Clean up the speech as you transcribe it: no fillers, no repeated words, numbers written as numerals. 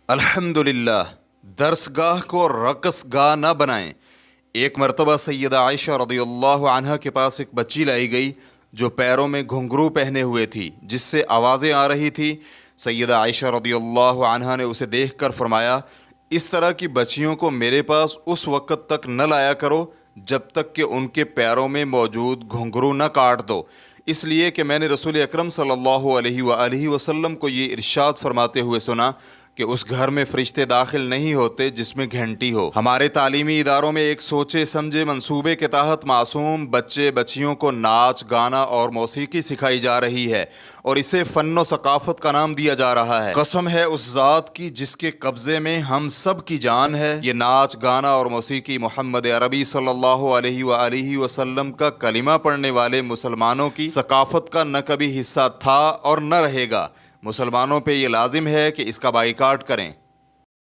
الحمدللہ، درس گاہ کو رقص گاہ نہ بنائیں۔ ایک مرتبہ سیدہ عائشہ رضی اللہ عنہا کے پاس ایک بچی لائی گئی جو پیروں میں گھنگرو پہنے ہوئے تھی، جس سے آوازیں آ رہی تھی۔ سیدہ عائشہ رضی اللہ عنہا نے اسے دیکھ کر فرمایا، اس طرح کی بچیوں کو میرے پاس اس وقت تک نہ لایا کرو جب تک کہ ان کے پیروں میں موجود گھنگرو نہ کاٹ دو، اس لیے کہ میں نے رسول اکرم صلی اللہ علیہ وآلہ وسلم کو یہ ارشاد فرماتے ہوئے سنا کہ اس گھر میں فرشتے داخل نہیں ہوتے جس میں گھنٹی ہو۔ ہمارے تعلیمی اداروں میں ایک سوچے سمجھے منصوبے کے تحت معصوم بچے بچیوں کو ناچ، گانا اور موسیقی سکھائی جا رہی ہے اور اسے فن و ثقافت کا نام دیا جا رہا ہے۔ قسم ہے اس ذات کی جس کے قبضے میں ہم سب کی جان ہے، یہ ناچ، گانا اور موسیقی محمد عربی صلی اللہ علیہ وآلہ وسلم کا کلمہ پڑھنے والے مسلمانوں کی ثقافت کا نہ کبھی حصہ تھا اور نہ رہے گا۔ مسلمانوں پہ یہ لازم ہے کہ اس کا بائیکاٹ کریں۔